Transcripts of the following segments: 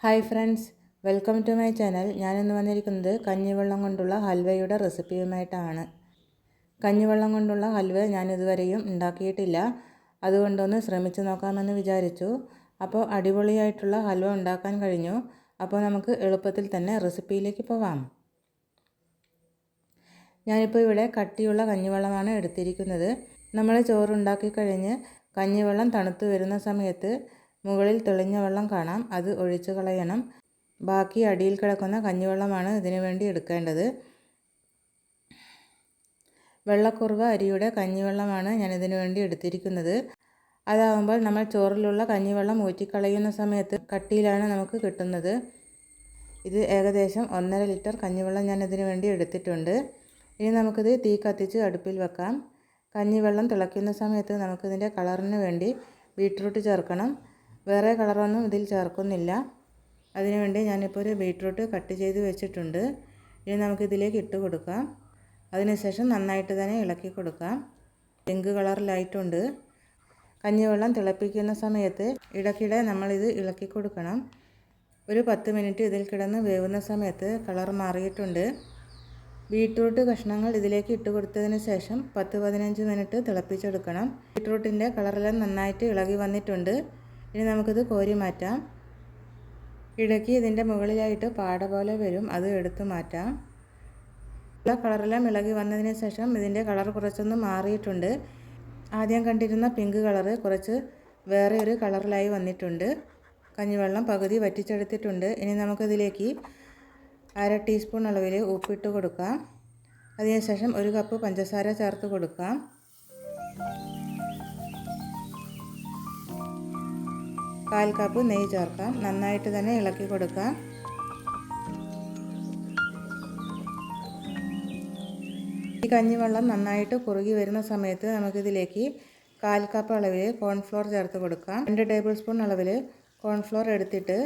Hi friends, welcome to my channel. ഞാനിന്ന് വന്നിരിക്കുന്നത് കഞ്ഞിവെള്ളം കൊണ്ടുള്ള ഹൽവയുടെ റെസിപ്പിയുമായിട്ടാണ്. കഞ്ഞിവെള്ളം കൊണ്ടുള്ള ഹൽവ ഞാൻ ഇതുവരെയും ഉണ്ടാക്കിയിട്ടില്ല. അതുകൊണ്ടൊന്ന് ശ്രമിച്ചു നോക്കാമെന്ന് വിചാരിച്ചു. അപ്പോൾ അടിപൊളിയായിട്ടുള്ള ഹൽവ ഉണ്ടാക്കാൻ കഴിഞ്ഞു. അപ്പോൾ നമുക്ക് എളുപ്പത്തിൽ തന്നെ റെസിപ്പിയിലേക്ക് പോവാം. ഞാനിപ്പോൾ ഇവിടെ കട്ടിയുള്ള കഞ്ഞിവെള്ളമാണ് എടുത്തിരിക്കുന്നത്. നമ്മൾ ചോറുണ്ടാക്കി കഴിഞ്ഞ് കഞ്ഞിവെള്ളം തണുത്ത് വരുന്ന സമയത്ത് മുകളിൽ തെളിഞ്ഞ വെള്ളം കാണാം, അത് ഒഴിച്ചു കളയണം. ബാക്കി അടിയിൽ കിടക്കുന്ന കഞ്ഞിവെള്ളമാണ് ഇതിനു വേണ്ടി എടുക്കേണ്ടത്. വെള്ളക്കുറുവ അരിയുടെ കഞ്ഞിവെള്ളമാണ് ഞാൻ ഇതിനു വേണ്ടി എടുത്തിരിക്കുന്നത്. അതാകുമ്പോൾ നമ്മൾ ചോറിലുള്ള കഞ്ഞിവെള്ളം ഊറ്റിക്കളയുന്ന സമയത്ത് കട്ടിയിലാണ് നമുക്ക് കിട്ടുന്നത്. ഇത് ഏകദേശം 1.5 ലിറ്റർ കഞ്ഞിവെള്ളം ഞാൻ ഇതിനു വേണ്ടി എടുത്തിട്ടുണ്ട്. ഇനി നമുക്കിത് തീ കത്തിച്ച് അടുപ്പിൽ വെക്കാം. കഞ്ഞിവെള്ളം തിളയ്ക്കുന്ന സമയത്ത് നമുക്കിതിൻ്റെ കളറിന് വേണ്ടി ബീറ്റ്റൂട്ട് ചേർക്കണം. വേറെ കളറൊന്നും ഇതിൽ ചേർക്കുന്നില്ല. അതിനുവേണ്ടി ഞാനിപ്പോൾ ഒരു ബീറ്റ്റൂട്ട് കട്ട് ചെയ്ത് വെച്ചിട്ടുണ്ട്. ഇനി നമുക്കിതിലേക്ക് ഇട്ട് കൊടുക്കാം. അതിനുശേഷം നന്നായിട്ട് തന്നെ ഇളക്കി കൊടുക്കാം. പിങ്ക് കളറിലായിട്ടുണ്ട്. കഞ്ഞിവെള്ളം തിളപ്പിക്കുന്ന സമയത്ത് ഇടയ്ക്കിടെ നമ്മളിത് ഇളക്കി കൊടുക്കണം. ഒരു 10 മിനിറ്റ് ഇതിൽ കിടന്ന് വേവുന്ന സമയത്ത് കളർ മാറിയിട്ടുണ്ട്. ബീറ്റ്റൂട്ട് കഷ്ണങ്ങൾ ഇതിലേക്ക് ഇട്ട് കൊടുത്തതിന് ശേഷം 10-15 മിനിറ്റ് തിളപ്പിച്ചെടുക്കണം. ബീറ്റ്റൂട്ടിൻ്റെ കളറെല്ലാം നന്നായിട്ട് ഇളകി വന്നിട്ടുണ്ട്. ഇനി നമുക്കിത് കോരി മാറ്റാം. ഇടയ്ക്ക് ഇതിൻ്റെ മുകളിലായിട്ട് പാട പോലെ വരും, അത് എടുത്ത് മാറ്റാം. കളറെല്ലാം ഇളകി വന്നതിന് ശേഷം ഇതിൻ്റെ കളർ കുറച്ചൊന്ന് മാറിയിട്ടുണ്ട്. ആദ്യം കണ്ടിരുന്ന പിങ്ക് കളറ് കുറച്ച് വേറെ ഒരു കളറിലായി വന്നിട്ടുണ്ട്. കഞ്ഞിവെള്ളം പകുതി വറ്റിച്ചെടുത്തിട്ടുണ്ട്. ഇനി നമുക്കിതിലേക്ക് 1/2 ടീസ്പൂൺ അളവിൽ ഉപ്പിട്ട് കൊടുക്കാം. അതിനുശേഷം 1 കപ്പ് പഞ്ചസാര ചേർത്ത് കൊടുക്കാം. കാൽ കപ്പ് നെയ്യ് ചേർക്കാം. നന്നായിട്ട് തന്നെ ഇളക്കി കൊടുക്കാം. ഈ കഞ്ഞിവെള്ളം നന്നായിട്ട് കുറുകി വരുന്ന സമയത്ത് നമുക്കിതിലേക്ക് 1/4 കപ്പ് അളവിൽ കോൺഫ്ലോർ ചേർത്ത് കൊടുക്കാം. 2 ടേബിൾ സ്പൂൺ അളവിൽ കോൺഫ്ലോർ എടുത്തിട്ട്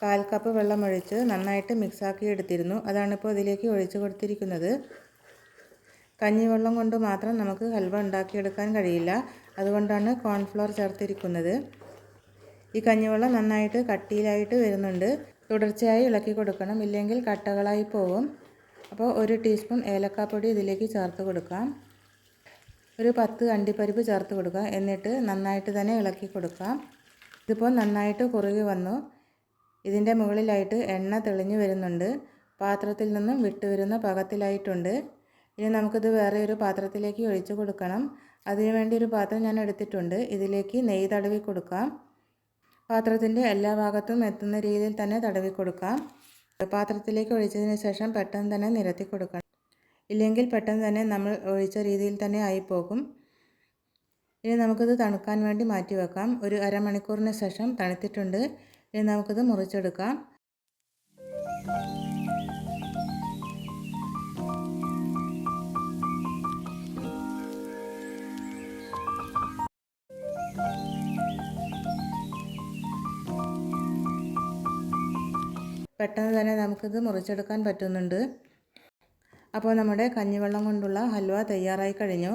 1/4 കപ്പ് വെള്ളം ഒഴിച്ച് നന്നായിട്ട് മിക്സാക്കി എടുത്തിരുന്നു. അതാണിപ്പോൾ ഇതിലേക്ക് ഒഴിച്ച് കൊടുത്തിരിക്കുന്നത്. കഞ്ഞിവെള്ളം കൊണ്ട് മാത്രം നമുക്ക് ഹൽവ ഉണ്ടാക്കിയെടുക്കാൻ കഴിയില്ല. അതുകൊണ്ടാണ് കോൺഫ്ലോർ ചേർത്തിരിക്കുന്നത്. ഈ കഞ്ഞിവെള്ളം നന്നായിട്ട് കട്ടിയിലായിട്ട് വരുന്നുണ്ട്. തുടർച്ചയായി ഇളക്കി കൊടുക്കണം, ഇല്ലെങ്കിൽ കട്ടകളായി പോകും. അപ്പോൾ 1 ടീസ്പൂൺ ഏലക്കാപ്പൊടി ഇതിലേക്ക് ചേർത്ത് കൊടുക്കാം. ഒരു 10 അണ്ടിപ്പരിപ്പ് ചേർത്ത് കൊടുക്കാം. എന്നിട്ട് നന്നായിട്ട് തന്നെ ഇളക്കി കൊടുക്കാം. ഇതിപ്പോൾ നന്നായിട്ട് കുറുകി വന്നു. ഇതിൻ്റെ മുകളിലായിട്ട് എണ്ണ തെളിഞ്ഞു വരുന്നുണ്ട്. പാത്രത്തിൽ നിന്നും വിട്ടു വരുന്ന പാകത്തിലായിട്ടുണ്ട്. ഇനി നമുക്കിത് വേറെ ഒരു പാത്രത്തിലേക്ക് ഒഴിച്ചു കൊടുക്കണം. അതിനുവേണ്ടി ഒരു പാത്രം ഞാൻ എടുത്തിട്ടുണ്ട്. ഇതിലേക്ക് നെയ്യ് തടവി കൊടുക്കാം. പാത്രത്തിൻ്റെ എല്ലാ ഭാഗത്തും എത്തുന്ന രീതിയിൽ തന്നെ തടവി കൊടുക്കാം. പാത്രത്തിലേക്ക് ഒഴിച്ചതിന് ശേഷം പെട്ടെന്ന് തന്നെ നിരത്തി കൊടുക്കണം, ഇല്ലെങ്കിൽ പെട്ടെന്ന് തന്നെ നമ്മൾ ഒഴിച്ച രീതിയിൽ തന്നെ ആയിപ്പോകും. ഇനി നമുക്കിത് തണുക്കാൻ വേണ്ടി മാറ്റി വെക്കാം. ഒരു അരമണിക്കൂറിന് ശേഷം തണുത്തിട്ടുണ്ട്. ഇനി നമുക്കിത് മുറിച്ചെടുക്കാം. പെട്ടെന്ന് തന്നെ നമുക്കിത് മുറിച്ചെടുക്കാൻ പറ്റുന്നുണ്ട്. അപ്പോൾ നമ്മുടെ കഞ്ഞിവെള്ളം കൊണ്ടുള്ള ഹൽവ തയ്യാറായി കഴിഞ്ഞു.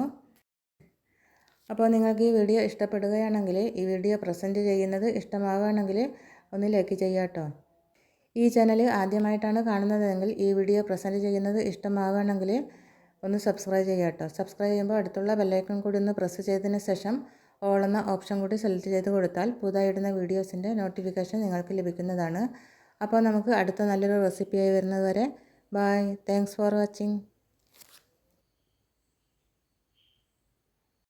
അപ്പോൾ നിങ്ങൾക്ക് ഈ വീഡിയോ ഇഷ്ടപ്പെടുകയാണെങ്കിൽ, ഈ വീഡിയോ പ്രസൻറ്റ് ചെയ്യുന്നത് ഇഷ്ടമാവുകയാണെങ്കിൽ ഒന്ന് ലൈക്ക് ചെയ്യാം കേട്ടോ. ഈ ചാനൽ ആദ്യമായിട്ടാണ് കാണുന്നതെങ്കിൽ ഈ വീഡിയോ പ്രസൻറ്റ് ചെയ്യുന്നത് ഇഷ്ടമാവുകയാണെങ്കിൽ ഒന്ന് സബ്സ്ക്രൈബ് ചെയ്യാം കേട്ടോ. സബ്സ്ക്രൈബ് ചെയ്യുമ്പോൾ അടുത്തുള്ള ബെല്ലൈക്കൺ കൂടി ഒന്ന് പ്രസ് ചെയ്തതിന് ശേഷം ഓൾ എന്ന ഓപ്ഷൻ കൂടി സെലക്ട് ചെയ്ത് കൊടുത്താൽ പുതുതായിടുന്ന വീഡിയോസിൻ്റെ നോട്ടിഫിക്കേഷൻ നിങ്ങൾക്ക് ലഭിക്കുന്നതാണ്. അപ്പോൾ നമുക്ക് അടുത്ത നല്ലൊരു റെസിപ്പിയായി വരുന്നത് വരെ ബൈ. Thanks for watching.